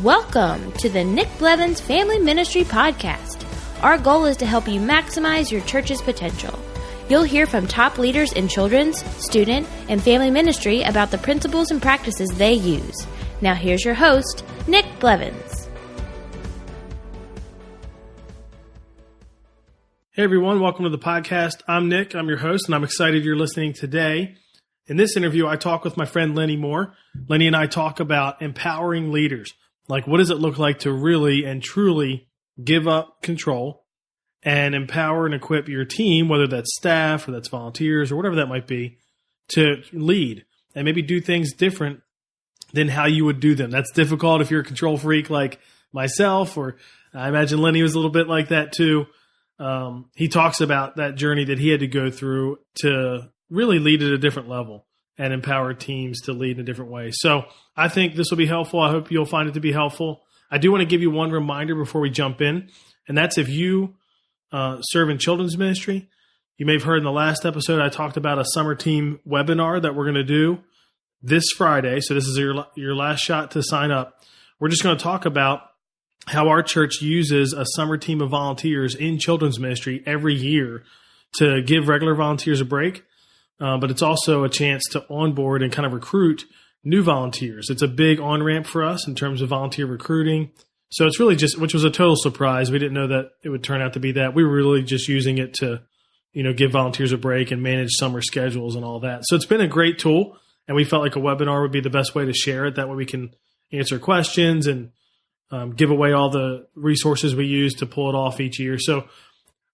Welcome to the Nick Blevins Family Ministry Podcast. Our goal is to help you maximize your church's potential. You'll hear from top leaders in children's, student, and family ministry about the principles and practices they use. Now here's your host, Nick Blevins. Hey everyone, welcome to the podcast. I'm Nick, I'm your host, and I'm excited you're listening today. In this interview, I talk with my friend Lenny Moore. Lenny and I talk about empowering leaders. Like, what does it look like to really and truly give up control and empower and equip your team, whether that's staff or that's volunteers or whatever that might be, to lead and maybe do things different than how you would do them. That's difficult if you're a control freak like myself, or I imagine Lenny was a little bit like that too. He talks about that journey that he had to go through to really lead at a different level and empower teams to lead in a different way. So I think this will be helpful. I hope you'll find it to be helpful. I do want to give you one reminder before we jump in, and that's if you serve in children's ministry. You may have heard in the last episode I talked about a summer team webinar that we're going to do this Friday. So this is your last shot to sign up. We're just going to talk about how our church uses a summer team of volunteers in children's ministry every year to give regular volunteers a break. But it's also a chance to onboard and kind of recruit new volunteers. It's a big on-ramp for us in terms of volunteer recruiting. So it's really just, which was a total surprise. We didn't know that it would turn out to be that. We were really just using it to, give volunteers a break and manage summer schedules and all that. So it's been a great tool, and we felt like a webinar would be the best way to share it. That way we can answer questions and give away all the resources we use to pull it off each year. So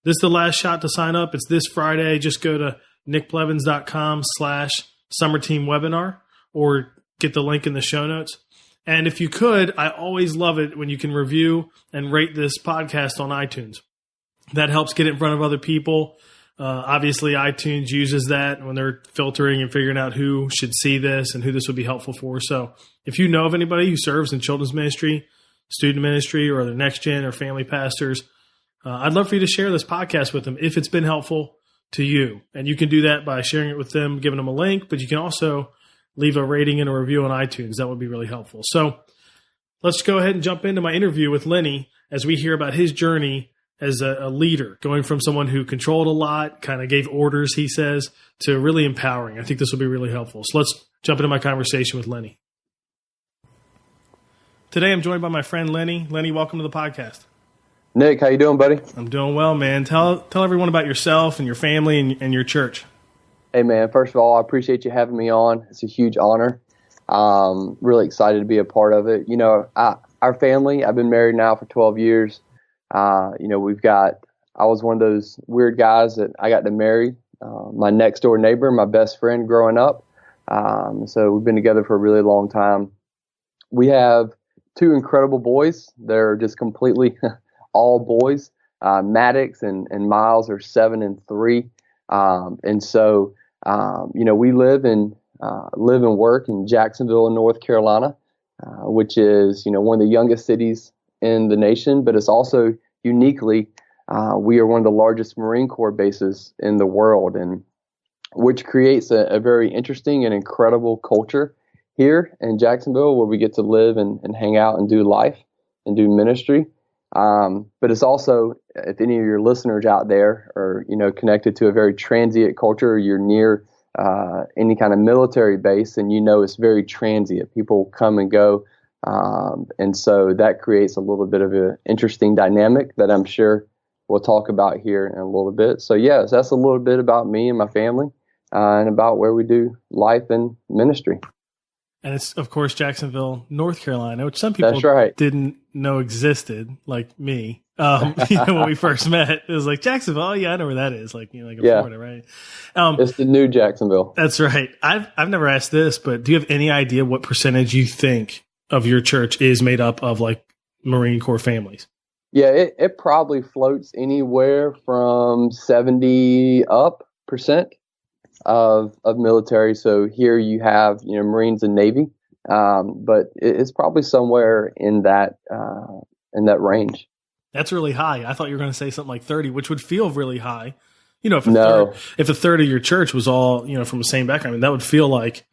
this is the last shot to sign up. It's this Friday. Just go to nickblevins.com/summerteamwebinar or get the link in the show notes. And if you could, I always love it when you can review and rate this podcast on iTunes. That helps get it in front of other people. Obviously, iTunes uses that when they're filtering and figuring out who should see this and who this would be helpful for. So if you know of anybody who serves in children's ministry, student ministry, or other NextGen or family pastors, I'd love for you to share this podcast with them if it's been helpful to you. And you can do that by sharing it with them, giving them a link, but you can also leave a rating and a review on iTunes. That would be really helpful. So let's go ahead and jump into my interview with Lenny as we hear about his journey as a leader, going from someone who controlled a lot, kind of gave orders, he says, to really empowering. I think this will be really helpful. So let's jump into my conversation with Lenny. Today I'm joined by my friend Lenny. Lenny, welcome to the podcast. Nick, how you doing, buddy? I'm doing well, man. Tell everyone about yourself and your family and your church. Hey, man. First of all, I appreciate you having me on. It's a huge honor. Really excited to be a part of it. Our family, I've been married now for 12 years. I was one of those weird guys that I got to marry my next door neighbor, my best friend growing up. So we've been together for a really long time. We have two incredible boys. They're just completely all boys. Maddox and Miles are 7 and 3. We live and work in Jacksonville, North Carolina, which is, one of the youngest cities in the nation, but it's also uniquely, we are one of the largest Marine Corps bases in the world, and which creates a very interesting and incredible culture here in Jacksonville, where we get to live and hang out and do life and do ministry. But it's also, if any of your listeners out there are, connected to a very transient culture, or you're near any kind of military base, and it's very transient. People come and go. And so that creates a little bit of an interesting dynamic that I'm sure we'll talk about here in a little bit. So, yes, that's a little bit about me and my family and about where we do life and ministry. And it's, of course, Jacksonville, North Carolina, which some people didn't know existed, like me. When we first met, it was like Jacksonville. Oh, yeah, I know where that is. Florida, right? It's the new Jacksonville. That's right. I've never asked this, but do you have any idea what percentage you think of your church is made up of like Marine Corps families? Yeah, it probably floats anywhere from 70% of military. So here you have, Marines and Navy, but it's probably somewhere in that range. That's really high. I thought you were going to say something like 30, which would feel really high. If a third of your church was all, from the same background, that would feel like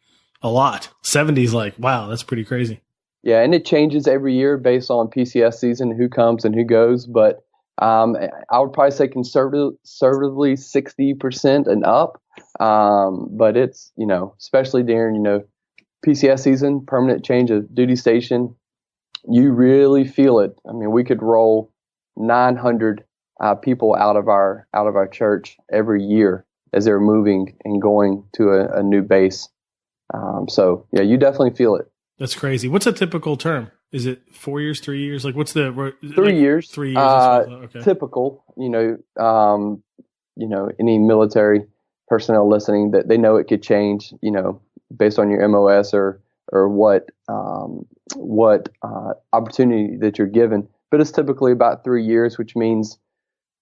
a lot. 70 is like, wow, that's pretty crazy. Yeah, and it changes every year based on PCS season, who comes and who goes. But I would probably say conservatively 60% and up. But it's, especially during, PCS season, permanent change of duty station, you really feel it. I mean, we could roll 900 people out of our church every year as they're moving and going to a new base. So yeah, you definitely feel it. That's crazy. What's a typical term? Is it 4 years, 3 years? Like, what's the 3 years? 3 years. Okay. Typical. Any military personnel listening, that they know it could change. Based on your MOS or what opportunity that you're given. But it's typically about 3 years, which means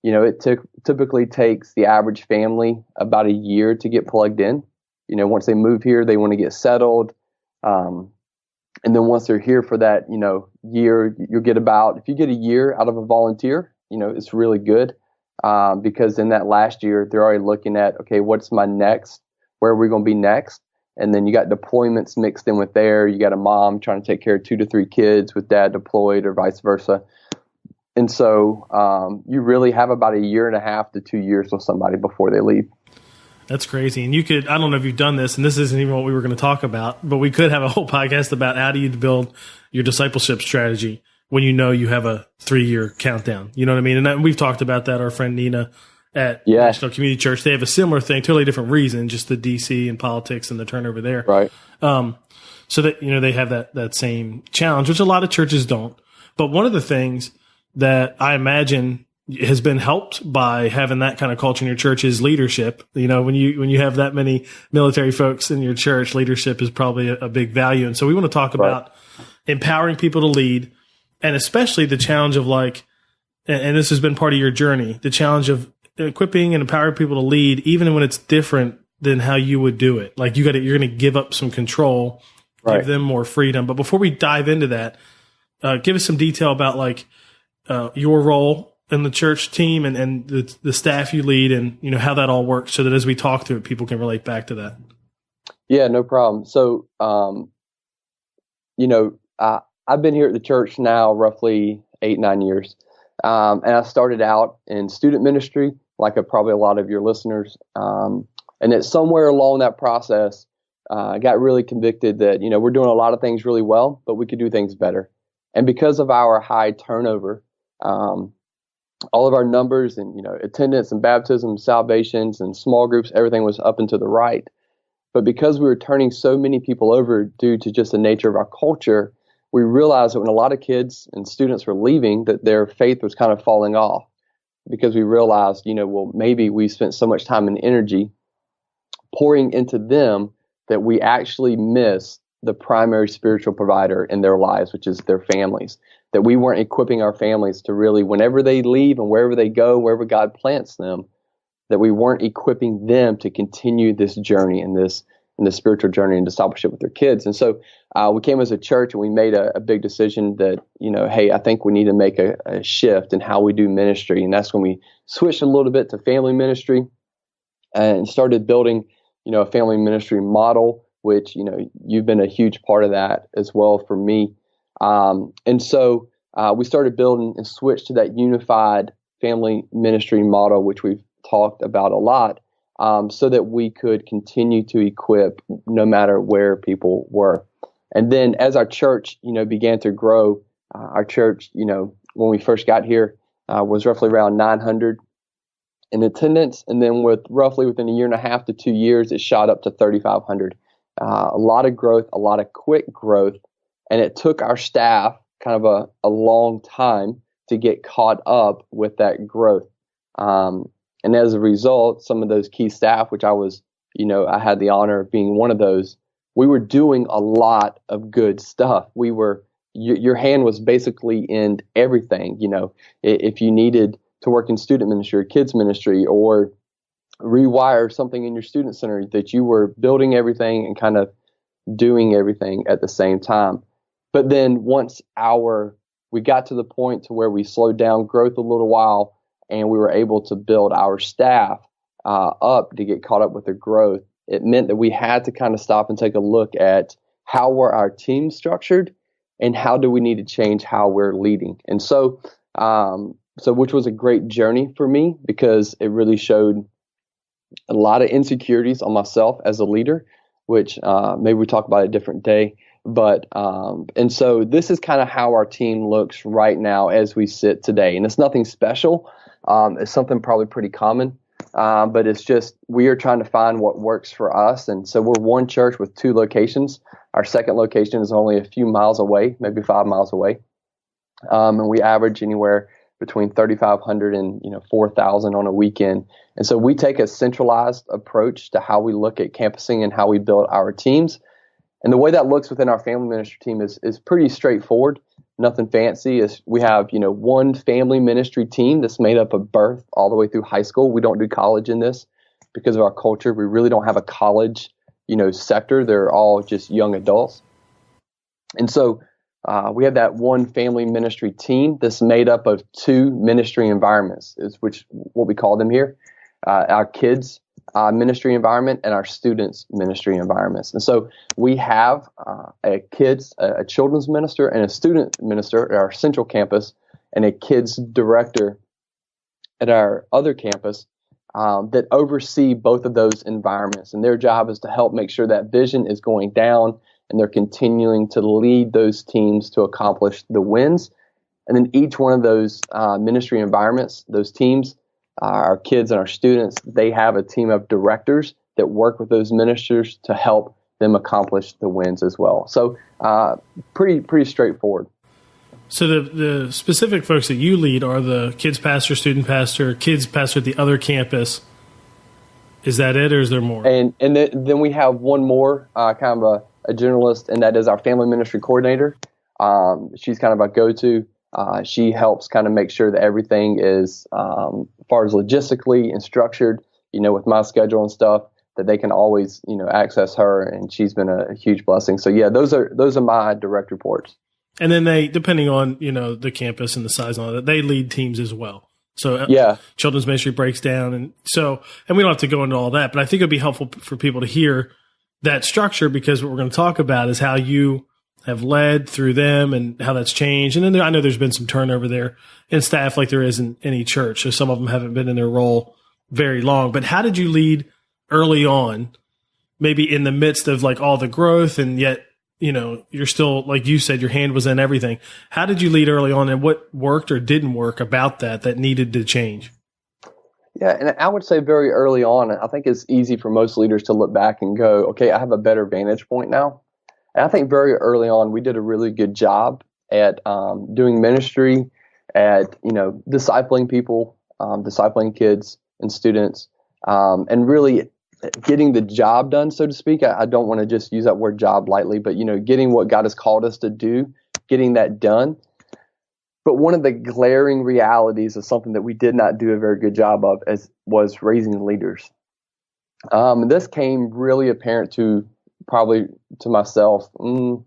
it typically takes the average family about a year to get plugged in. Once they move here, they want to get settled. And then once they're here for that, year, you'll get if you get a year out of a volunteer, it's really good. Because in that last year, they're already looking at, okay, what's my next? Where are we going to be next? And then you got deployments mixed in with there. You got a mom trying to take care of 2 to 3 kids with dad deployed or vice versa. And so you really have about a year and a half to 2 years with somebody before they leave. That's crazy. And I don't know if you've done this, and this isn't even what we were going to talk about, but we could have a whole podcast about how do you build your discipleship strategy when you have a 3-year countdown. You know what I mean? And we've talked about that. Our friend Nina at National Community Church, they have a similar thing, totally different reason, just the DC and politics and the turnover there. Right. So that, they have that same challenge, which a lot of churches don't. But one of the things that I imagine has been helped by having that kind of culture in your church is leadership. When you have that many military folks in your church, leadership is probably a big value. And so we want to talk about empowering people to lead, and especially the challenge of and this has been part of your journey, the challenge of equipping and empowering people to lead, even when it's different than how you would do it. Like you're going to give up some control, give them more freedom. But before we dive into that, give us some detail about your role in the church team and the staff you lead, and how that all works, so that as we talk through it, people can relate back to that. Yeah, no problem. So, I've been here at the church now roughly 8-9 years. And I started out in student ministry, like probably a lot of your listeners. And it's somewhere along that process, I got really convicted that, we're doing a lot of things really well, but we could do things better. And because of our high turnover, all of our numbers and, attendance and baptisms, salvations and small groups, everything was up and to the right. But because we were turning so many people over due to just the nature of our culture, we realized that when a lot of kids and students were leaving, that their faith was kind of falling off, because we realized, maybe we spent so much time and energy pouring into them that we actually missed the primary spiritual provider in their lives, which is their families, that we weren't equipping our families to really, whenever they leave and wherever they go, wherever God plants them, that we weren't equipping them to continue this journey and the spiritual journey and discipleship with their kids. And so we came as a church and we made a big decision that, hey, I think we need to make a shift in how we do ministry. And that's when we switched a little bit to family ministry and started building, a family ministry model, which, you've been a huge part of that as well for me. And so we started building and switched to that unified family ministry model, which we've talked about a lot. So that we could continue to equip no matter where people were. And then as our church, began to grow, our church, when we first got here, was roughly around 900 in attendance. And then within a year and a half to 2 years, it shot up to 3,500. A lot of growth, a lot of quick growth. And it took our staff kind of a long time to get caught up with that growth. And as a result, some of those key staff, which I was, I had the honor of being one of those, we were doing a lot of good stuff. Your hand was basically in everything. If you needed to work in student ministry or kids ministry or rewire something in your student center, that you were building everything and kind of doing everything at the same time. But then once we got to the point to where we slowed down growth a little while, and we were able to build our staff up to get caught up with the growth, it meant that we had to kind of stop and take a look at how were our teams structured and how do we need to change how we're leading. And so, which was a great journey for me because it really showed a lot of insecurities on myself as a leader, which maybe we talk about a different day. But and so this is kind of how our team looks right now as we sit today. And it's nothing special. It's something probably pretty common. But it's just we are trying to find what works for us. And so we're one church with 2 locations. Our second location is only a few miles away, maybe 5 miles away. And we average anywhere between 3,500 and 4,000 on a weekend. And so we take a centralized approach to how we look at campusing and how we build our teams. And the way that looks within our family ministry team is pretty straightforward. Nothing fancy. Is we have one family ministry team that's made up of birth all the way through high school. We don't do college in this because of our culture. We really don't have a college sector. They're all just young adults. And so we have that one family ministry team that's made up of 2 ministry environments, which what we call them here, our kids ministry environment and our students ministry environments. And so we have a children's minister and a student minister at our central campus and a kids director at our other campus that oversee both of those environments. And their job is to help make sure that vision is going down and they're continuing to lead those teams to accomplish the wins. And then each one of those ministry environments, those teams, our kids and our students, they have a team of directors that work with those ministers to help them accomplish the wins as well. So pretty straightforward. So the specific folks that you lead are the kids pastor, student pastor, kids pastor at the other campus. Is that it, or is there more? And then we have one more kind of a generalist, and that is our family ministry coordinator. She's kind of a go-to. She helps kind of make sure that everything is, as far as logistically and structured, with my schedule and stuff, that they can always, access her, and she's been a huge blessing. So yeah, those are my direct reports. And then they, depending on, the campus and the size and all that, they lead teams as well. So children's ministry breaks down. And we don't have to go into all that, but I think it'd be helpful for people to hear that structure, because what we're going to talk about is how you have led through them and how that's changed. And then I know there's been some turnover there in staff like there is in any church. So some of them haven't been in their role very long. But how did you lead early on, maybe in the midst of like all the growth, and yet, you're still, like you said, your hand was in everything. How did you lead early on, and what worked or didn't work about that needed to change? Yeah, and I would say very early on, I think it's easy for most leaders to look back and go, okay, I have a better vantage point now. And I think very early on, we did a really good job at doing ministry, at, discipling people, discipling kids and students, and really getting the job done, so to speak. I don't want to just use that word job lightly, but, getting what God has called us to do, getting that done. But one of the glaring realities of something that we did not do a very good job of was raising leaders. This came really apparent to myself, probably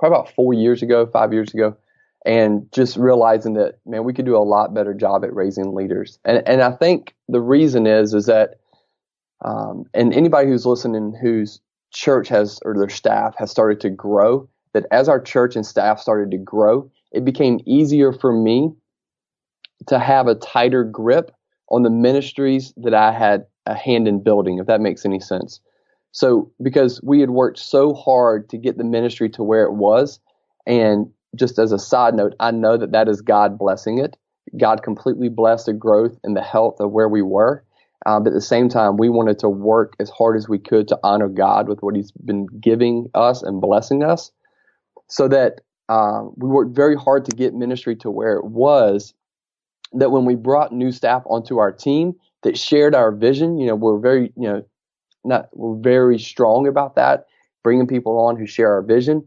about 5 years ago, and just realizing that, man, we could do a lot better job at raising leaders. And I think the reason is that, and anybody who's listening whose church or their staff has started to grow, that as our church and staff started to grow, it became easier for me to have a tighter grip on the ministries that I had a hand in building, if that makes any sense. So because we had worked so hard to get the ministry to where it was, and just as a side note, I know that is God blessing it. God completely blessed the growth and the health of where we were. But at the same time, we wanted to work as hard as we could to honor God with what He's been giving us and blessing us, so that we worked very hard to get ministry to where it was, that when we brought new staff onto our team that shared our vision, we're very strong about that, bringing people on who share our vision,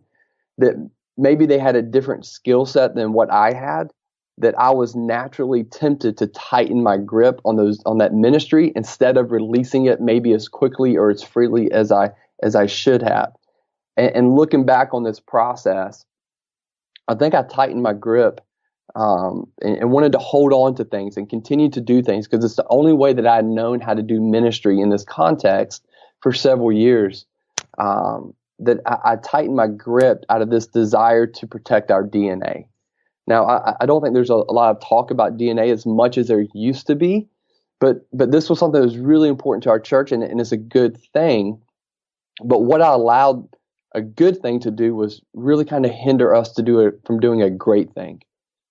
that maybe they had a different skill set than what I had, that I was naturally tempted to tighten my grip on that ministry instead of releasing it maybe as quickly or as freely as I should have. And looking back on this process, I think I tightened my grip and wanted to hold on to things and continue to do things, because it's the only way that I had known how to do ministry in this context for several years. that I tightened my grip out of this desire to protect our DNA. Now, I don't think there's a lot of talk about DNA as much as there used to be, but this was something that was really important to our church, and it's a good thing. But what I allowed a good thing to do was really kind of hinder us to do it from doing a great thing.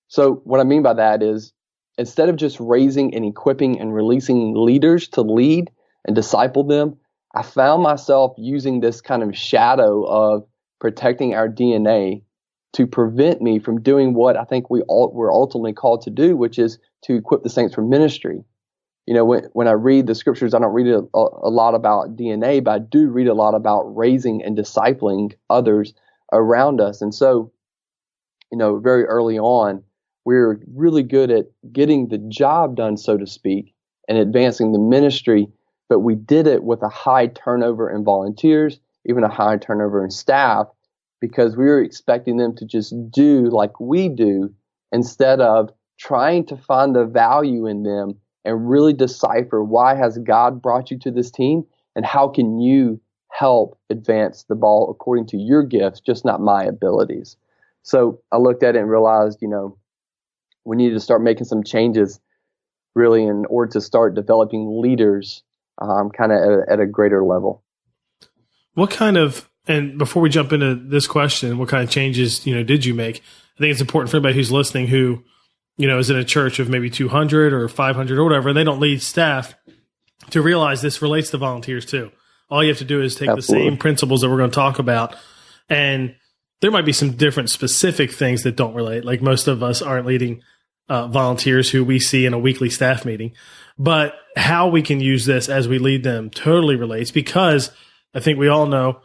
So what I mean by that is, instead of just raising and equipping and releasing leaders to lead and disciple them, I found myself using this kind of shadow of protecting our DNA to prevent me from doing what I think we're ultimately called to do, which is to equip the saints for ministry. You know, when I read the scriptures, I don't read a lot about DNA, but I do read a lot about raising and discipling others around us. And so, you know, very early on, we were really good at getting the job done, so to speak, and advancing the ministry, but we did it with a high turnover in volunteers, even a high turnover in staff, because we were expecting them to just do like we do instead of trying to find the value in them and really decipher, why has God brought you to this team, and how can you help advance the ball according to your gifts, just not my abilities. So I looked at it and realized, you know, we needed to start making some changes really in order to start developing leaders kind of at a greater level. What kind of, and before we jump into this question, what kind of changes, you know, did you make? I think it's important for anybody who's listening who, you know, is in a church of maybe 200 or 500 or whatever, and they don't lead staff, to realize this relates to volunteers too. All you have to do is take Absolutely. the same principles that we're going to talk about, and there might be some different specific things that don't relate. Like most of us aren't leading volunteers who we see in a weekly staff meeting, but how we can use this as we lead them totally relates, because I think we all know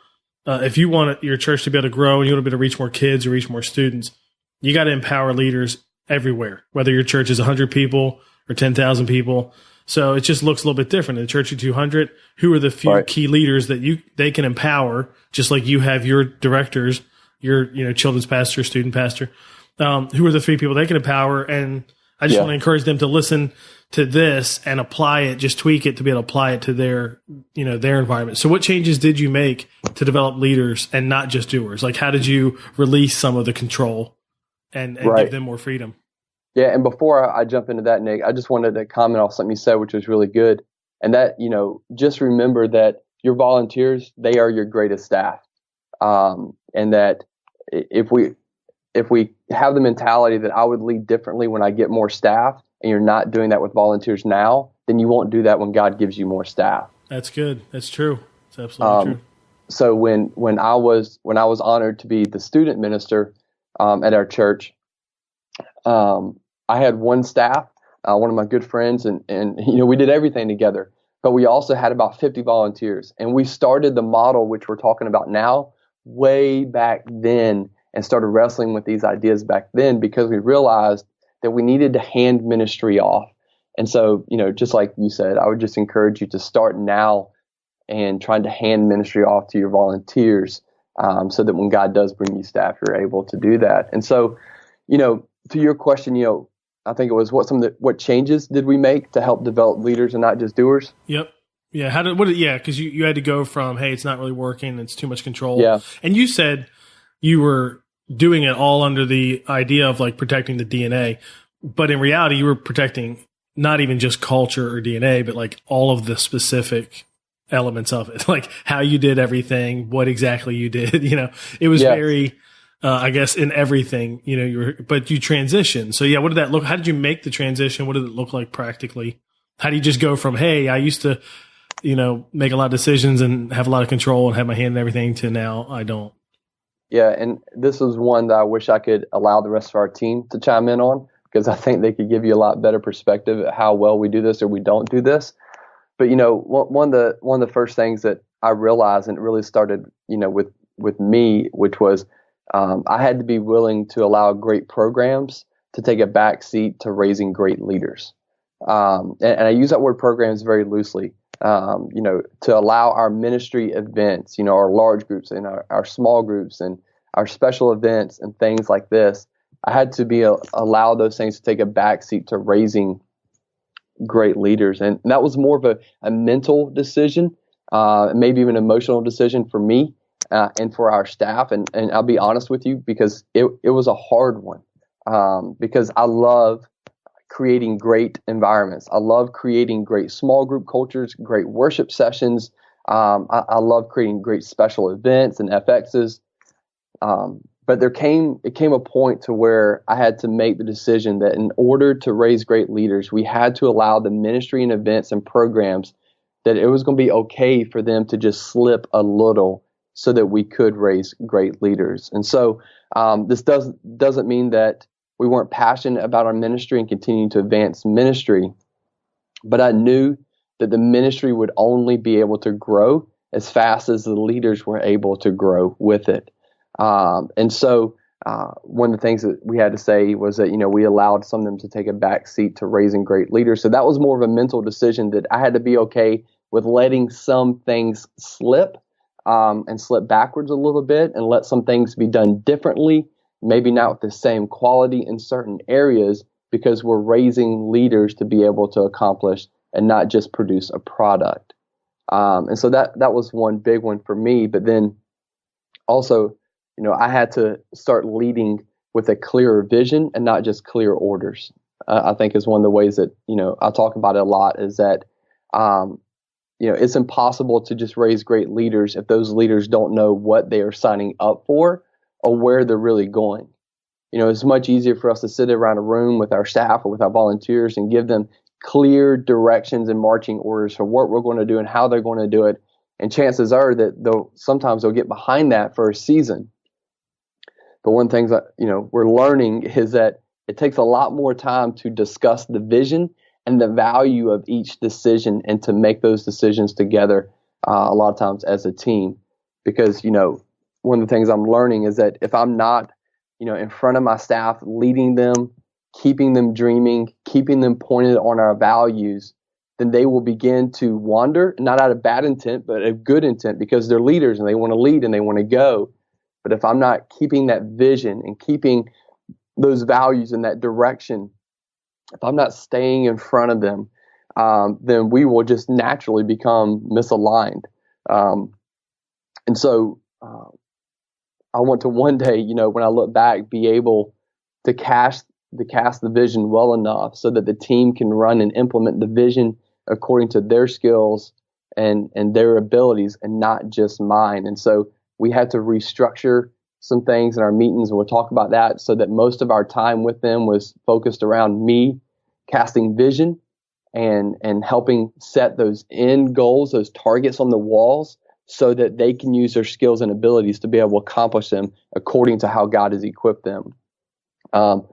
if you want your church to be able to grow and you want to be able to reach more kids or reach more students, you got to empower leaders everywhere, whether your church is 100 people or 10,000 people. So it just looks a little bit different. In the church of 200, who are the few key leaders that they can empower, just like you have your directors, your, you know, children's pastor, student pastor, who are the three people they can empower. And I just want to encourage them to listen to this and apply it, just tweak it to be able to apply it to their, you know, their environment. So what changes did you make to develop leaders and not just doers? Like, how did you release some of the control and give them more freedom? Yeah, and before I jump into that, Nick, I just wanted to comment off something you said, which was really good. And that, you know, just remember that your volunteers, they are your greatest staff. And that if we have the mentality that I would lead differently when I get more staff, and you're not doing that with volunteers now, then you won't do that when God gives you more staff. That's good. That's true. It's absolutely true. So when I was honored to be the student minister at our church, I had one staff, one of my good friends, and you know, we did everything together. But we also had about 50 volunteers, and we started the model which we're talking about now way back then, and started wrestling with these ideas back then because we realized that we needed to hand ministry off. And so, you know, just like you said, I would just encourage you to start now and trying to hand ministry off to your volunteers, so that when God does bring you staff, you're able to do that. And so, you know, to your question, you know, I think it was what changes did we make to help develop leaders and not just doers? Yep. Yeah. Because you had to go from, hey, it's not really working, it's too much control. Yeah. And you said you were doing it all under the idea of like protecting the DNA, but in reality, you were protecting not even just culture or DNA, but like all of the specific elements of it, like how you did everything, what exactly you did. You know, it was very, I guess, in everything. You know, but you transitioned. So yeah, what did that look? How did you make the transition? What did it look like practically? How do you just go from, hey, I used to, you know, make a lot of decisions and have a lot of control and have my hand in everything, to now I don't? Yeah, and this is one that I wish I could allow the rest of our team to chime in on, because I think they could give you a lot better perspective at how well we do this or we don't do this. But, you know, one of the first things that I realized, and it really started, you know, with me, which was I had to be willing to allow great programs to take a back seat to raising great leaders. And I use that word programs very loosely. You know, to allow our ministry events, you know, our large groups and our small groups and our special events and things like this, I had to allow those things to take a backseat to raising great leaders. And that was more of a mental decision, maybe even an emotional decision for me, and for our staff. And I'll be honest with you, because it was a hard one, because I love creating great environments. I love creating great small group cultures, great worship sessions. I love creating great special events and FXs. But it came a point to where I had to make the decision that in order to raise great leaders, we had to allow the ministry and events and programs that it was going to be okay for them to just slip a little so that we could raise great leaders. And so this doesn't mean that we weren't passionate about our ministry and continuing to advance ministry, but I knew that the ministry would only be able to grow as fast as the leaders were able to grow with it. And so one of the things that we had to say was that, we allowed some of them to take a back seat to raising great leaders. So that was more of a mental decision that I had to be okay with letting some things slip and slip backwards a little bit and let some things be done differently, maybe not with the same quality in certain areas, because we're raising leaders to be able to accomplish and not just produce a product. And so that was one big one for me. But then also, I had to start leading with a clearer vision and not just clear orders. I think is one of the ways that, I talk about it a lot, is that, it's impossible to just raise great leaders if those leaders don't know what they are signing up for or where they're really going. It's much easier for us to sit around a room with our staff or with our volunteers and give them clear directions and marching orders for what we're going to do and how they're going to do it. And chances are that sometimes they'll get behind that for a season. But one thing that, we're learning is that it takes a lot more time to discuss the vision and the value of each decision and to make those decisions together a lot of times as a team. Because, one of the things I'm learning is that if I'm not, in front of my staff, leading them, keeping them dreaming, keeping them pointed on our values, then they will begin to wander, not out of bad intent, but a good intent, because they're leaders and they want to lead and they want to go. But if I'm not keeping that vision and keeping those values in that direction, if I'm not staying in front of them, then we will just naturally become misaligned. And so I want to one day, when I look back, be able to cast the vision well enough so that the team can run and implement the vision according to their skills and their abilities and not just mine. And so we had to restructure some things in our meetings, and we'll talk about that, so that most of our time with them was focused around me casting vision and helping set those end goals, those targets on the walls, so that they can use their skills and abilities to be able to accomplish them according to how God has equipped them. And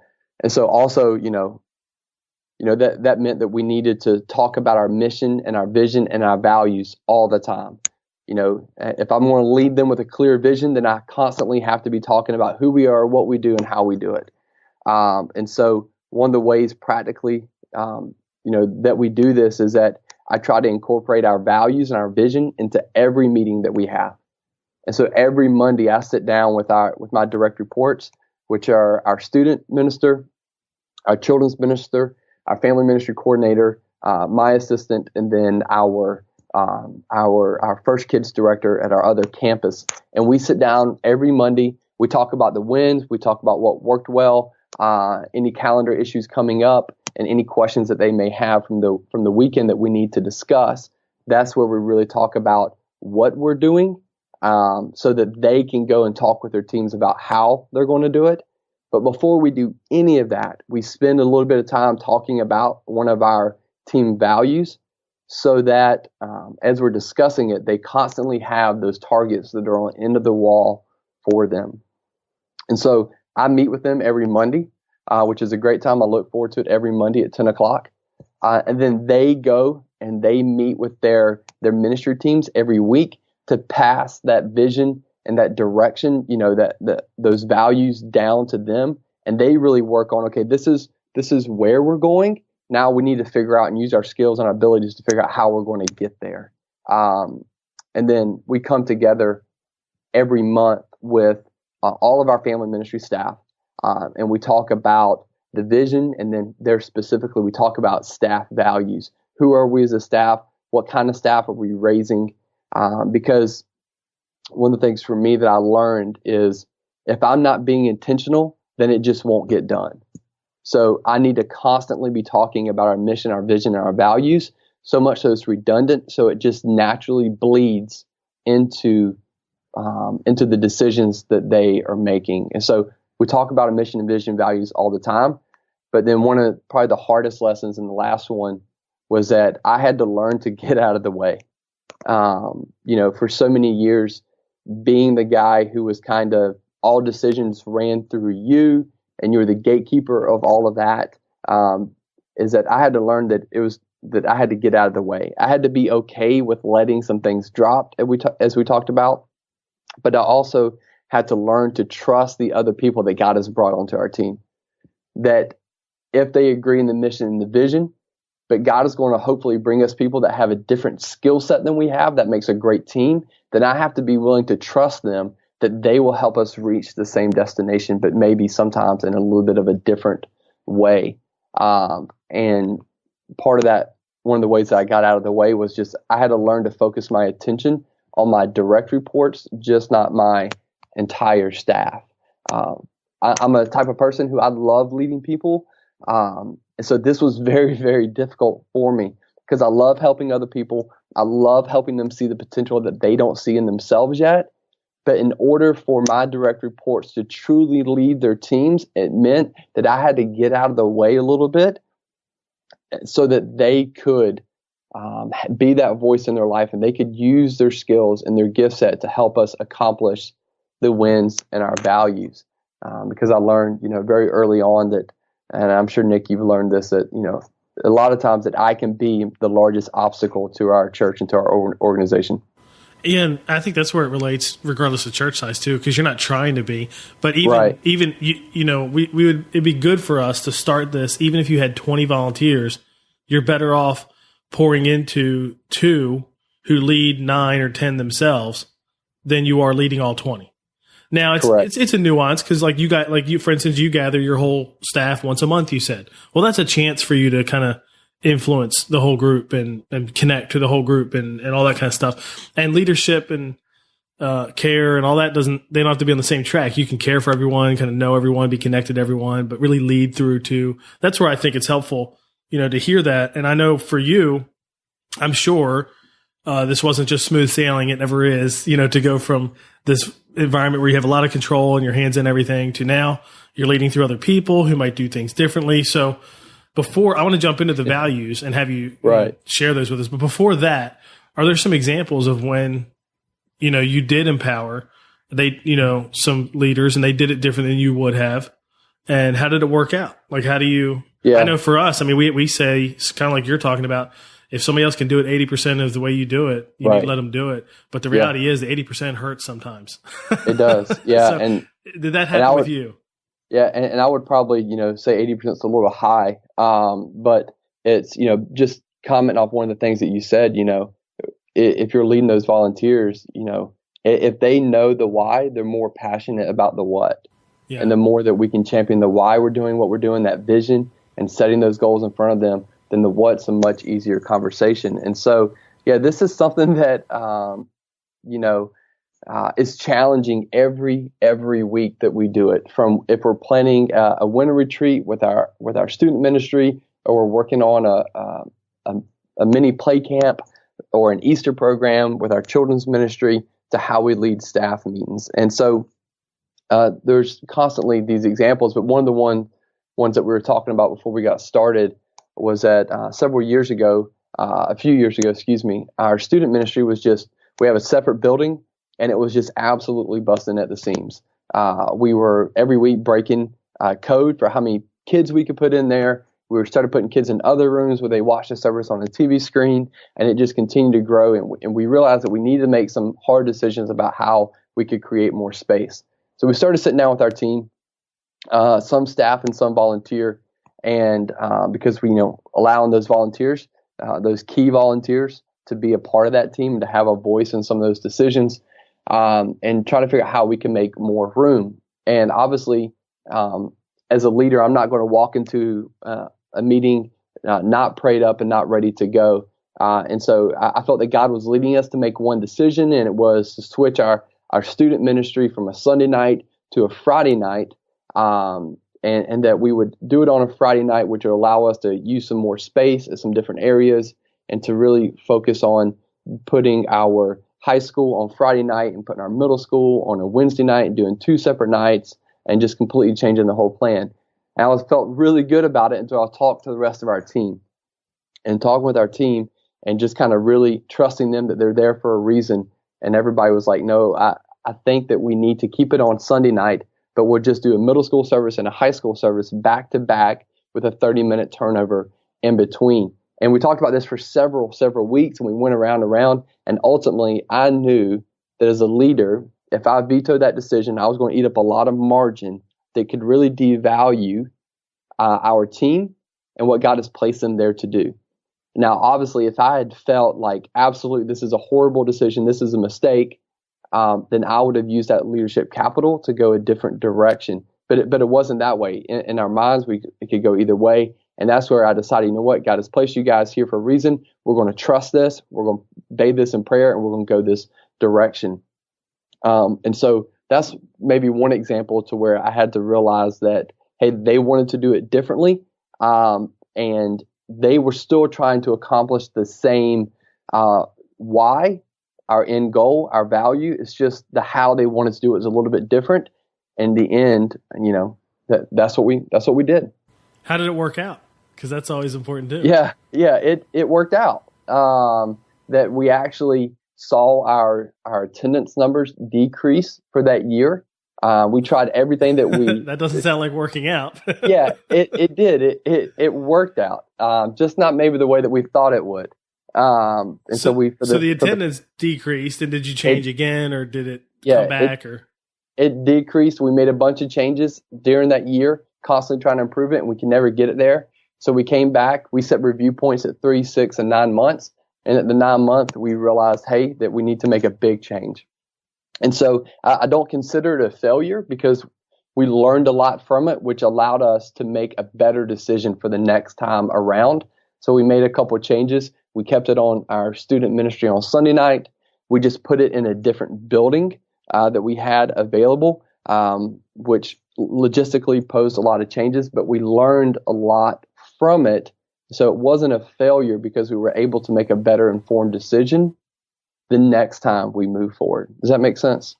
so also, that meant that we needed to talk about our mission and our vision and our values all the time. If I'm going to lead them with a clear vision, then I constantly have to be talking about who we are, what we do, and how we do it. And so one of the ways practically, that we do this is that I try to incorporate our values and our vision into every meeting that we have. And so every Monday I sit down with my direct reports, which are our student minister, our children's minister, our family ministry coordinator, my assistant, and then our first kids director at our other campus. And we sit down every Monday. We talk about the wins. We talk about what worked well, any calendar issues coming up, and any questions that they may have from the weekend that we need to discuss. That's where we really talk about what we're doing, so that they can go and talk with their teams about how they're going to do it. But before we do any of that, we spend a little bit of time talking about one of our team values, so that as we're discussing it, they constantly have those targets that are on the end of the wall for them. And so I meet with them every Monday, which is a great time. I look forward to it every Monday at 10 o'clock. And then they go and they meet with their ministry teams every week to pass that vision and that direction, those values down to them. And they really work on, okay, this is where we're going. Now we need to figure out and use our skills and our abilities to figure out how we're going to get there. And then we come together every month with all of our family ministry staff, and we talk about the vision, and then there specifically we talk about staff values. Who are we as a staff? What kind of staff are we raising? Because one of the things for me that I learned is if I'm not being intentional, then it just won't get done. So I need to constantly be talking about our mission, our vision, and our values, so much so it's redundant, so it just naturally bleeds into the decisions that they are making. And so we talk about a mission and vision values all the time, but then one of probably the hardest lessons in the last one was that I had to learn to get out of the way. For so many years, being the guy who was kind of all decisions ran through you and you were the gatekeeper of all of that, is that I had to learn that I had to get out of the way. I had to be okay with letting some things drop, as we talked about, but I also had to learn to trust the other people that God has brought onto our team. That if they agree in the mission and the vision, but God is going to hopefully bring us people that have a different skill set than we have, that makes a great team, then I have to be willing to trust them that they will help us reach the same destination, but maybe sometimes in a little bit of a different way. And part of that, one of the ways that I got out of the way was just I had to learn to focus my attention on my direct reports, just not my entire staff. I'm a type of person who I love leading people. And so this was very, very difficult for me because I love helping other people. I love helping them see the potential that they don't see in themselves yet. But in order for my direct reports to truly lead their teams, it meant that I had to get out of the way a little bit so that they could be that voice in their life and they could use their skills and their gift set to help us accomplish the wins and our values. Because I learned, very early on that, and I'm sure, Nick, you've learned this, that, a lot of times that I can be the largest obstacle to our church and to our organization. And I think that's where it relates, regardless of church size too, because you're not trying to be. But it'd be good for us to start this. Even if you had 20 volunteers, you're better off pouring into 2 who lead 9 or 10 themselves than you are leading all 20. Now it's a nuance because for instance, you gather your whole staff once a month. You said, well, that's a chance for you to kind of influence the whole group and connect to the whole group and all that kind of stuff. And leadership and care and all that they don't have to be on the same track. You can care for everyone, kind of know everyone, be connected to everyone, but really lead through to. That's where I think it's helpful, to hear that. And I know for you, I'm sure this wasn't just smooth sailing. It never is, to go from this environment where you have a lot of control and your hands in everything to now you're leading through other people who might do things differently. So before I want to jump into the values and have you share those with us, but before that, are there some examples of when, you did empower some leaders and they did it different than you would have? And how did it work out? Like, how do you, I know for us, we say, it's kind of like you're talking about, if somebody else can do it 80% of the way you do it, you need to let them do it. But the reality is the 80% hurts sometimes. It does. Yeah. So and did that happen with you? Yeah. And I would probably, say 80% is a little high. But it's, just commenting off one of the things that you said, if you're leading those volunteers, if they know the why, they're more passionate about the what. Yeah. And the more that we can champion the why we're doing what we're doing, that vision and setting those goals in front of them, then the what's a much easier conversation. And so, this is something that, is challenging every week that we do it. From if we're planning a winter retreat with our student ministry, or we're working on a mini play camp or an Easter program with our children's ministry, to how we lead staff meetings. And so there's constantly these examples, but one of the ones that we were talking about before we got started was that a few years ago, our student ministry we have a separate building, and it was just absolutely busting at the seams. We were every week breaking code for how many kids we could put in there. We started putting kids in other rooms where they watched the service on a TV screen, and it just continued to grow. And we realized that we needed to make some hard decisions about how we could create more space. So we started sitting down with our team, some staff and some volunteer, and because we, allowing those volunteers, those key volunteers, to be a part of that team and to have a voice in some of those decisions, and trying to figure out how we can make more room. And obviously, as a leader, I'm not going to walk into a meeting not prayed up and not ready to go. And so I felt that God was leading us to make one decision, and it was to switch our our student ministry from a Sunday night to a Friday night, and that we would do it on a Friday night, which would allow us to use some more space at some different areas and to really focus on putting our high school on Friday night and putting our middle school on a Wednesday night and doing 2 separate nights and just completely changing the whole plan. And I felt really good about it until I talked to the rest of our team and talking with our team and just kind of really trusting them that they're there for a reason. And everybody was like, no, I think that we need to keep it on Sunday night, but we'll just do a middle school service and a high school service back to back with a 30-minute turnover in between. And we talked about this for several weeks, and we went around, and ultimately I knew that as a leader, if I vetoed that decision, I was going to eat up a lot of margin that could really devalue our team and what God has placed them there to do. Now, obviously, if I had felt like absolutely this is a horrible decision, this is a mistake, then I would have used that leadership capital to go a different direction. But it wasn't that way. In our minds, it could go either way. And that's where I decided, you know what, God has placed you guys here for a reason. We're going to trust this. We're going to bathe this in prayer, and we're going to go this direction. And so that's maybe one example to where I had to realize that, hey, they wanted to do it differently. And they were still trying to accomplish the same why, our end goal, our value. It's just the how they wanted to do it was a little bit different. In the end, that's what we did. How did it work out? Because that's always important too. Yeah, it worked out. That we actually saw our attendance numbers decrease for that year. We tried everything that we. That doesn't sound like working out. Yeah, it did. It worked out. Just not maybe the way that we thought it would. So the attendance decreased, and did you change again, or did it come back? It decreased. We made a bunch of changes during that year, constantly trying to improve it, and we can never get it there. So we came back. We set review points at 3, 6, and 9 months. And at the 9th month, we realized, hey, that we need to make a big change. And so I don't consider it a failure because we learned a lot from it, which allowed us to make a better decision for the next time around. So we made a couple of changes. We kept it on our student ministry on Sunday night. We just put it in a different building that we had available, which logistically posed a lot of changes, but we learned a lot from it. So it wasn't a failure because we were able to make a better informed decision the next time we move forward. Does that make sense?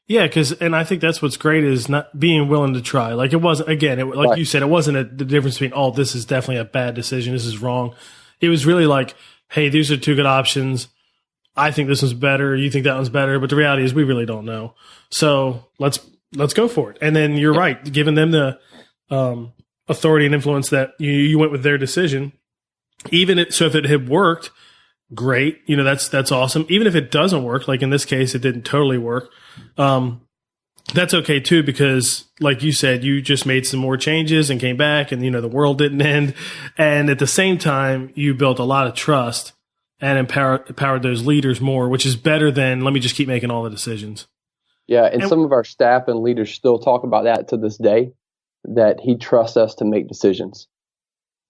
Yeah, and I think that's what's great is not being willing to try. Like it wasn't, again, you said, it wasn't the difference between, oh, this is definitely a bad decision, this is wrong. It was really like, hey, these are 2 good options. I think this one's better. You think that one's better. But the reality is we really don't know. So let's go for it. And then you're right, giving them the authority and influence that you went with their decision. So if it had worked, great. That's awesome. Even if it doesn't work, like in this case, it didn't totally work. That's okay too, because like you said, you just made some more changes and came back and, the world didn't end. And at the same time, you built a lot of trust and empowered those leaders more, which is better than let me just keep making all the decisions. Yeah. And some of our staff and leaders still talk about that to this day, that he trusts us to make decisions.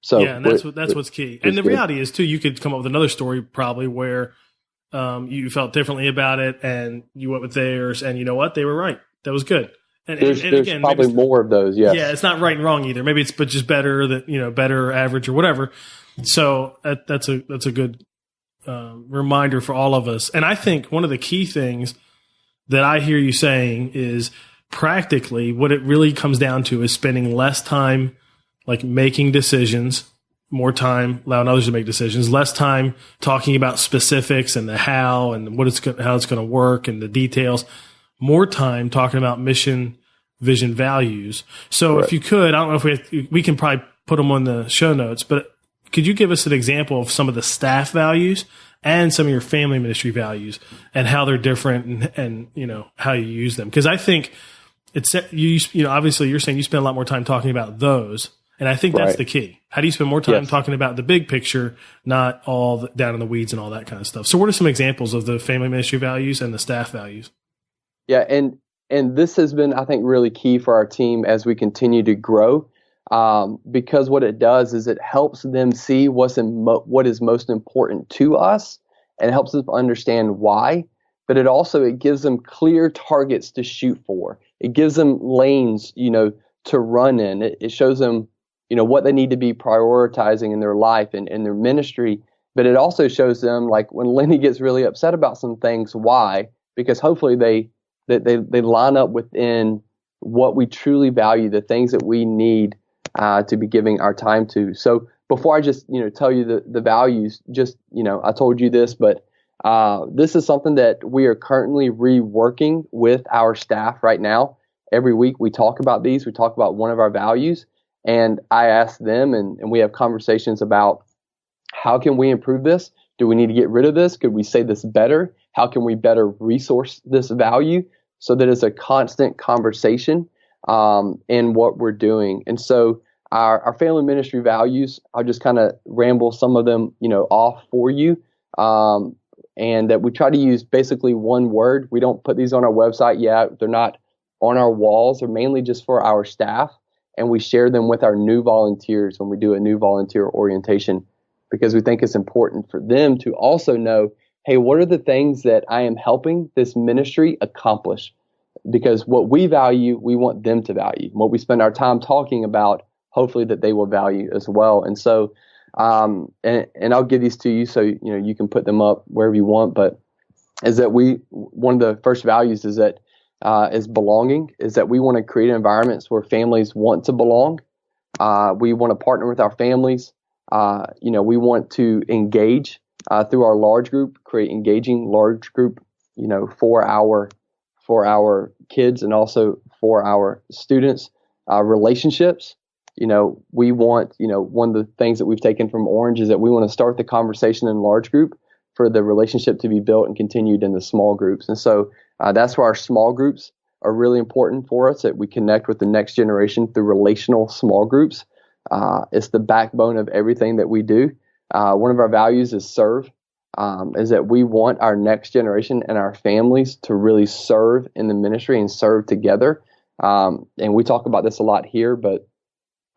So yeah, and that's what's key. And the reality is too, you could come up with another story probably where you felt differently about it and you went with theirs, and you know what? They were right. That was good. And there's again, probably more of those. Yes. Yeah. It's not right and wrong either. Maybe it's, but just better than, better average or whatever. So that's a good reminder for all of us. And I think one of the key things that I hear you saying is practically what it really comes down to is spending less time like making decisions, more time allowing others to make decisions, less time talking about specifics and the how and how it's going to work and the details, more time talking about mission, vision, values. So If you could, I don't know if we can probably put them on the show notes, but could you give us an example of some of the staff values and some of your family ministry values and how they're different and how you use them? Because I think it's, obviously you're saying you spend a lot more time talking about those. And I think that's the key. How do you spend more time talking about the big picture, not all down in the weeds and all that kind of stuff? So what are some examples of the family ministry values and the staff values? Yeah. And this has been, I think, really key for our team as we continue to grow. Because what it does is it helps them see what is most important to us, and helps them understand why. but it gives them clear targets to shoot for. It gives them lanes, to run in. It shows them, what they need to be prioritizing in their life and in their ministry. But it also shows them, like when Lenny gets really upset about some things, why? Because hopefully they line up within what we truly value, the things that we need to be giving our time to. So before I just tell you the values, I told you this, but this is something that we are currently reworking with our staff right now. Every week we talk about these. We talk about one of our values, and I ask them, and we have conversations about how can we improve this? Do we need to get rid of this? Could we say this better? How can we better resource this value so that it's a constant conversation in what we're doing? And so our family ministry values, I'll just kind of ramble some of them, off for you. And that we try to use basically one word. We don't put these on our website yet. They're not on our walls. They're mainly just for our staff. And we share them with our new volunteers when we do a new volunteer orientation, because we think it's important for them to also know, hey, what are the things that I am helping this ministry accomplish? Because what we value, we want them to value. What we spend our time talking about, hopefully that they will value as well. And so, and I'll give these to you so you can put them up wherever you want. But is that one of the first values is that is belonging. Is that we want to create environments where families want to belong. We want to partner with our families. We want to engage through our large group, create engaging large group, for our kids and also for our students. Relationships. We want, one of the things that we've taken from Orange is that we want to start the conversation in large group for the relationship to be built and continued in the small groups. And so that's where our small groups are really important for us, that we connect with the next generation through relational small groups. It's the backbone of everything that we do. One of our values is serve, is that we want our next generation and our families to really serve in the ministry and serve together. And we talk about this a lot here, but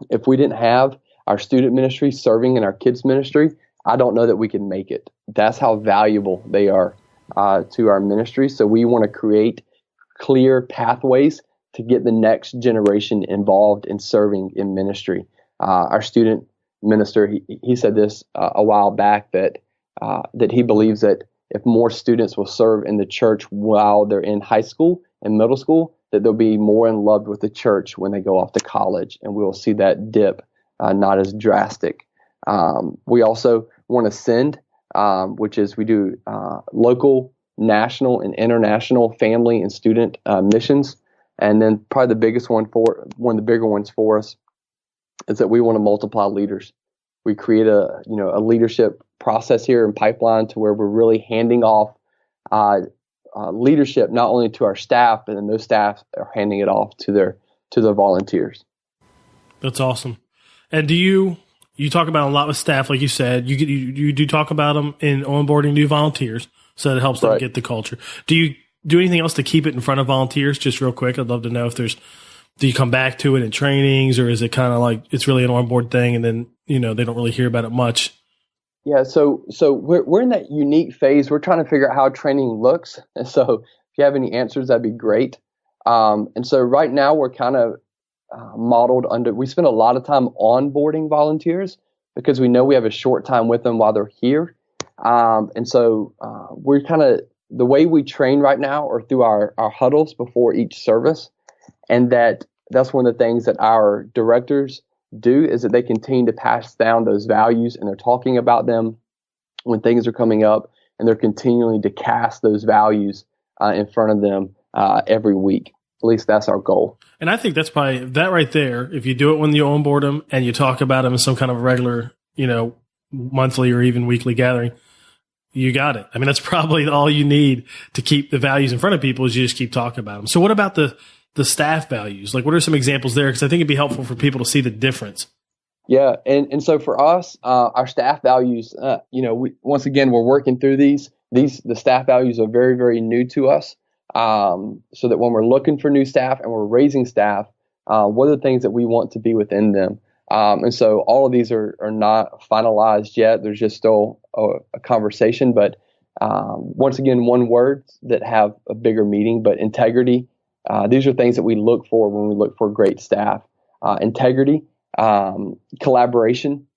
if we didn't have our student ministry serving in our kids ministry, I don't know that we can make it. That's how valuable they are to our ministry. So we want to create clear pathways to get the next generation involved in serving in ministry. Our student minister, he said this a while back, that he believes that if more students will serve in the church while they're in high school and middle school, that they'll be more in love with the church when they go off to college, and we'll see that dip, not as drastic. We also want to send, which is we do local, national, and international family and student missions. And then probably one of the bigger ones for us is that we want to multiply leaders. We create a leadership process here in Pipeline to where we're really handing off leadership not only to our staff, but then those staff are handing it off to their volunteers. That's awesome. And do you talk about a lot with staff, like you said, you do talk about them in onboarding new volunteers, so it helps them get the culture. Do you do anything else to keep it in front of volunteers? Just real quick, I'd love to know if do you come back to it in trainings, or is it kind of like it's really an onboard thing and then, they don't really hear about it much? Yeah, so we're in that unique phase. We're trying to figure out how training looks. And so if you have any answers, that'd be great. And so right now we're kind of modeled we spend a lot of time onboarding volunteers because we know we have a short time with them while they're here. And so we're kind of, the way we train right now are through our huddles before each service. And that's one of the things that our directors do, is that they continue to pass down those values, and they're talking about them when things are coming up, and they're continuing to cast those values in front of them every week. At least that's our goal. And I think that's probably that right there. If you do it when you onboard them and you talk about them in some kind of regular, monthly or even weekly gathering, you got it. I mean, that's probably all you need to keep the values in front of people, is you just keep talking about them. So what about the staff values? Like, what are some examples there? Because I think it'd be helpful for people to see the difference. Yeah. And so for us, our staff values, once again, we're working through the staff values are very, very new to us. So that when we're looking for new staff and we're raising staff, what are the things that we want to be within them? And so all of these are not finalized yet. There's just still a conversation, but Once again, one word that have a bigger meaning, but integrity. These are things that we look for when we look for great staff. Integrity, collaboration,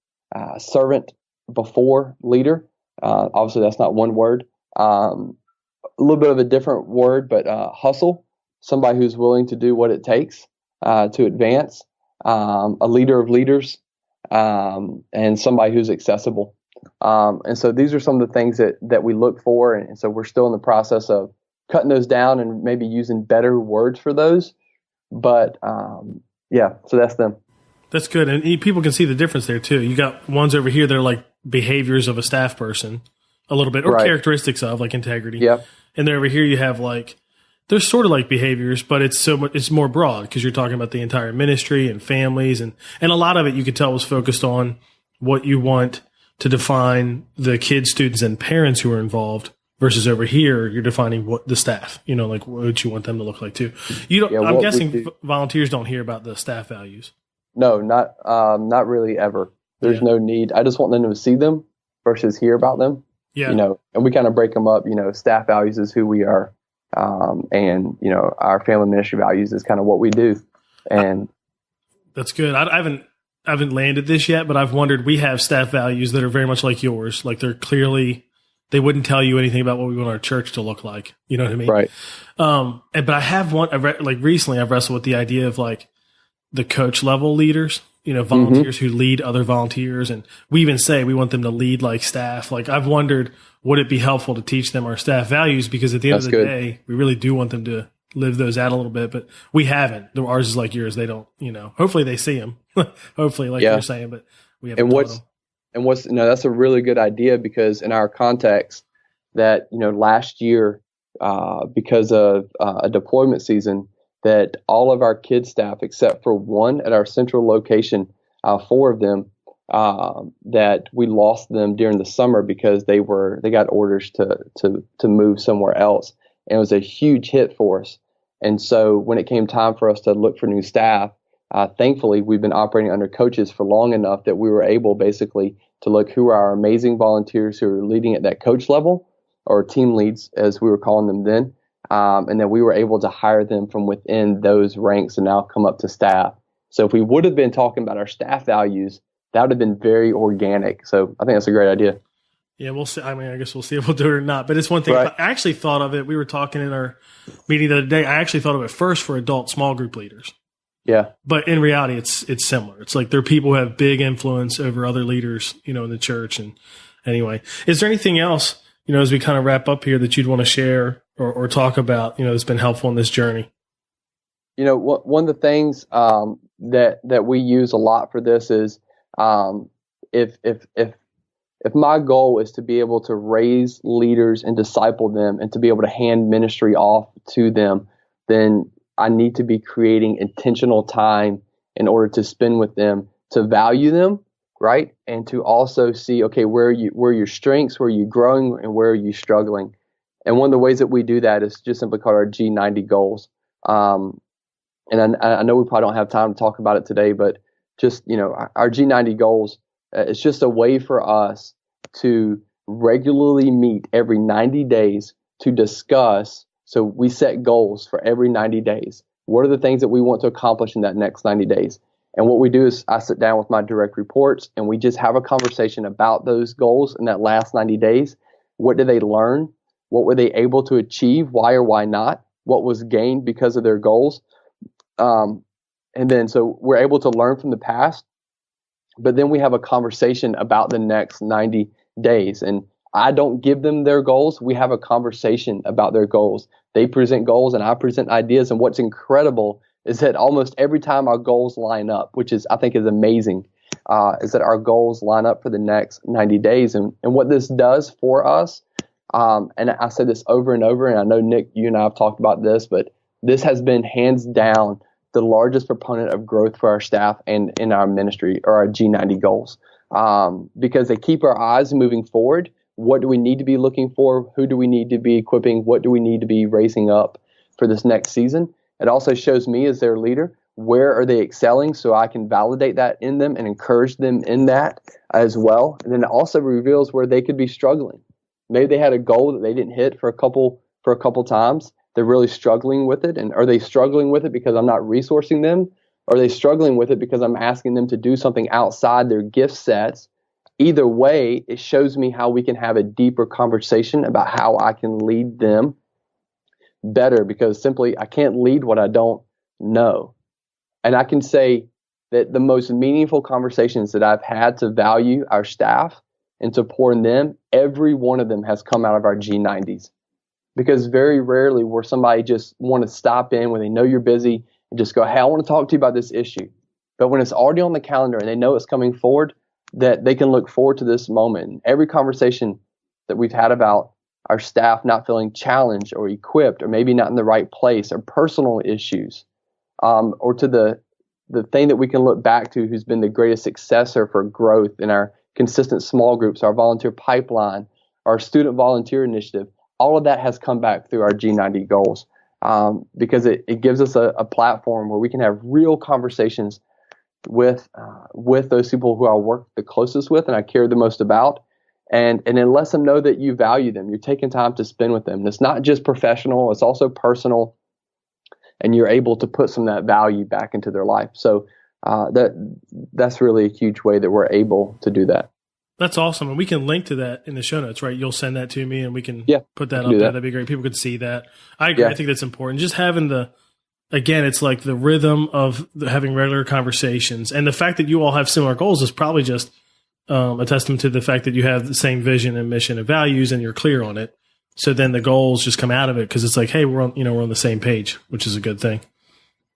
servant before leader. Obviously, that's not one word. A little bit of a different word, but hustle, somebody who's willing to do what it takes to advance, a leader of leaders, and somebody who's accessible. And so these are some of the things that we look for. And so we're still in the process of cutting those down and maybe using better words for those. But so that's them. That's good. And people can see the difference there too. You got ones over here that are like behaviors of a staff person a little bit, or Right. characteristics of like integrity. Yep. And then over here you have like, they're sort of like behaviors, but it's more broad because you're talking about the entire ministry and families. And a lot of it you could tell was focused on what you want to define the kids, students, and parents who are involved versus over here, you're defining what the staff, like what you want them to look like too. I'm guessing volunteers don't hear about the staff values. No, not really ever. There's no need. I just want them to see them versus hear about them. Yeah. And we kind of break them up. Staff values is who we are. And our family ministry values is kind of what we do. And that's good. I haven't landed this yet, but I've wondered, we have staff values that are very much like yours. Like they wouldn't tell you anything about what we want our church to look like. You know what I mean? Right. But I have recently I've wrestled with the idea of like the coach level leaders, volunteers who lead other volunteers. And we even say we want them to lead like staff. Like I've wondered, would it be helpful to teach them our staff values? Because at the end of the day, we really do want them to live those out a little bit, but we haven't. Ours is like yours. They don't, hopefully they see them. Hopefully, like you're saying, but we haven't taught them. That's a really good idea, because in our context that, last year, because of a deployment season, that all of our kids staff, except for one at our central location, 4 of them, that we lost them during the summer because they got orders to move somewhere else. And it was a huge hit for us. And so when it came time for us to look for new staff, thankfully we've been operating under coaches for long enough that we were able basically to look who are our amazing volunteers who are leading at that coach level, or team leads as we were calling them then. And then we were able to hire them from within those ranks and now come up to staff. So if we would have been talking about our staff values, that would have been very organic. So I think that's a great idea. Yeah, we'll see. I mean, I guess we'll see if we'll do it or not. But it's one thing. Right. I actually thought of it. We were talking in our meeting the other day. I actually thought of it first for adult small group leaders. Yeah. But in reality, it's similar. It's like they're people who have big influence over other leaders, in the church. And anyway, is there anything else, as we kind of wrap up here, that you'd want to share or talk about, that's been helpful in this journey? One of the things that we use a lot for this is if my goal is to be able to raise leaders and disciple them and to be able to hand ministry off to them, then I need to be creating intentional time in order to spend with them, to value them, right? And to also see, okay, where are your strengths, where are you growing, and where are you struggling? And one of the ways that we do that is just simply called our G90 goals. And I know we probably don't have time to talk about it today, but just, our G90 goals, it's just a way for us to regularly meet every 90 days to discuss. So we set goals for every 90 days. What are the things that we want to accomplish in that next 90 days? And what we do is I sit down with my direct reports and we just have a conversation about those goals in that last 90 days. What did they learn? What were they able to achieve? Why or why not? What was gained because of their goals? And then so we're able to learn from the past, but then we have a conversation about the next 90 days. And I don't give them their goals. We have a conversation about their goals. They present goals and I present ideas. And what's incredible is that almost every time our goals line up, which I think is amazing, is that our goals line up for the next 90 days. And what this does for us, and I say this over and over, and I know, Nick, you and I have talked about this, but this has been hands down the largest proponent of growth for our staff and in our ministry, or our G90 goals, because they keep our eyes moving forward. What do we need to be looking for? Who do we need to be equipping? What do we need to be raising up for this next season? It also shows me as their leader, where are they excelling, so I can validate that in them and encourage them in that as well. And then it also reveals where they could be struggling. Maybe they had a goal that they didn't hit for a couple times. They're really struggling with it. And are they struggling with it because I'm not resourcing them? Or are they struggling with it because I'm asking them to do something outside their gift sets? Either way, it shows me how we can have a deeper conversation about how I can lead them better, because simply I can't lead what I don't know. And I can say that the most meaningful conversations that I've had to value our staff and to pour in them, every one of them has come out of our G90s. Because very rarely will somebody just want to stop in when they know you're busy and just go, hey, I want to talk to you about this issue. But when it's already on the calendar and they know it's coming forward, that they can look forward to this moment. Every conversation that we've had about our staff not feeling challenged or equipped or maybe not in the right place, or personal issues, or to the thing that we can look back to who's been the greatest successor for growth in our consistent small groups, our volunteer pipeline, our student volunteer initiative. All of that has come back through our G90 goals, because it gives us a platform where we can have real conversations with those people who I work the closest with and I care the most about. And it lets them know that you value them. You're taking time to spend with them. And it's not just professional, it's also personal. And you're able to put some of that value back into their life. So that's really a huge way that we're able to do that. That's awesome. And we can link to that in the show notes, right? You'll send that to me and we can put that up there. That'd be great. People could see that. I agree. Yeah. I think that's important. Just having again, it's like the rhythm of having regular conversations. And the fact that you all have similar goals is probably just a testament to the fact that you have the same vision and mission and values and you're clear on it. So then the goals just come out of it because it's like, hey, we're on the same page, which is a good thing.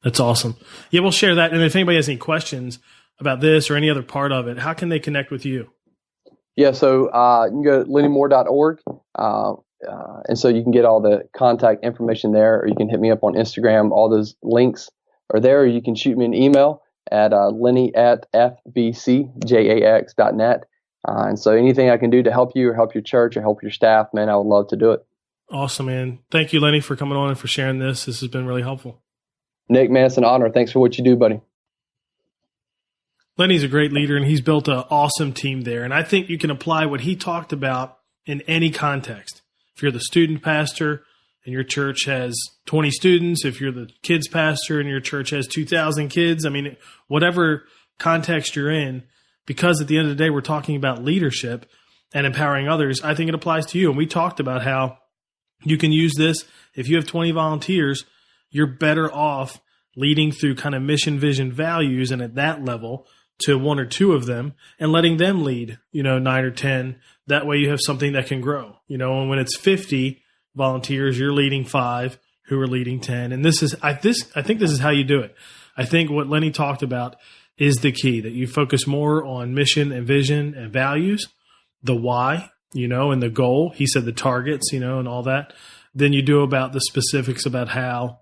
That's awesome. Yeah, we'll share that. And if anybody has any questions about this or any other part of it, how can they connect with you? Yeah, so you can go to lennymore.org, and so you can get all the contact information there, or you can hit me up on Instagram. All those links are there, or you can shoot me an email at lenny@fbcjax.net. And so anything I can do to help you or help your church or help your staff, man, I would love to do it. Awesome, man. Thank you, Lenny, for coming on and for sharing this. This has been really helpful. Nick, man, it's an honor. Thanks for what you do, buddy. Lenny's a great leader, and he's built an awesome team there. And I think you can apply what he talked about in any context. If you're the student pastor and your church has 20 students, if you're the kids pastor and your church has 2,000 kids, I mean, whatever context you're in, because at the end of the day, we're talking about leadership and empowering others, I think it applies to you. And we talked about how you can use this. If you have 20 volunteers, you're better off leading through kind of mission, vision, values, and at that level to one or two of them and letting them lead, 9 or 10. That way you have something that can grow, and when it's 50 volunteers, you're leading 5 who are leading 10. And I think this is how you do it. I think what Lenny talked about is the key, that you focus more on mission and vision and values, the why, and the goal. He said the targets, and all that. Then you do about the specifics about how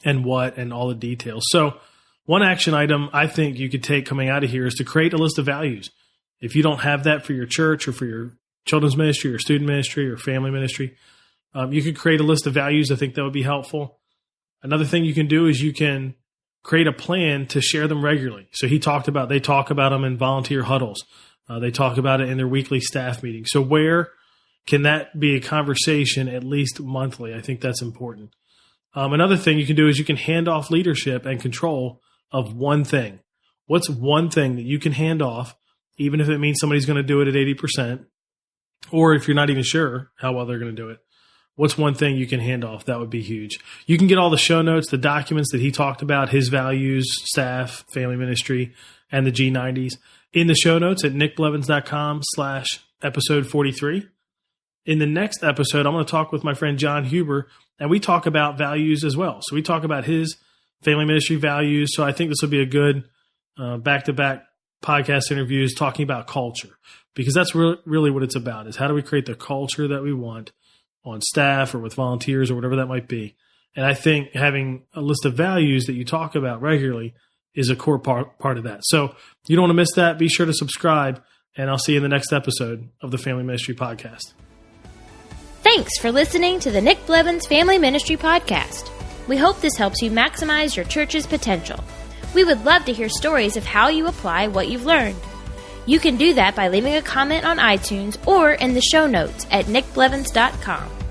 and what and all the details. So one action item I think you could take coming out of here is to create a list of values. If you don't have that for your church or for your children's ministry or student ministry or family ministry, you could create a list of values. I think that would be helpful. Another thing you can do is you can create a plan to share them regularly. So they talk about them in volunteer huddles. They talk about it in their weekly staff meetings. So where can that be a conversation at least monthly? I think that's important. Another thing you can do is you can hand off leadership and control of one thing. What's one thing that you can hand off, even if it means somebody's going to do it at 80%, or if you're not even sure how well they're going to do it? What's one thing you can hand off? That would be huge. You can get all the show notes, the documents that he talked about, his values, staff, family ministry, and the G90s in the show notes at nickblevins.com/episode 43. In the next episode, I'm going to talk with my friend John Huber, and we talk about values as well. So we talk about his family ministry values. So I think this will be a good back-to-back podcast interviews talking about culture, because that's really what it's about, is how do we create the culture that we want on staff or with volunteers or whatever that might be. And I think having a list of values that you talk about regularly is a core part of that. So you don't want to miss that. Be sure to subscribe, and I'll see you in the next episode of the Family Ministry Podcast. Thanks for listening to the Nick Blevins Family Ministry Podcast. We hope this helps you maximize your church's potential. We would love to hear stories of how you apply what you've learned. You can do that by leaving a comment on iTunes or in the show notes at nickblevins.com.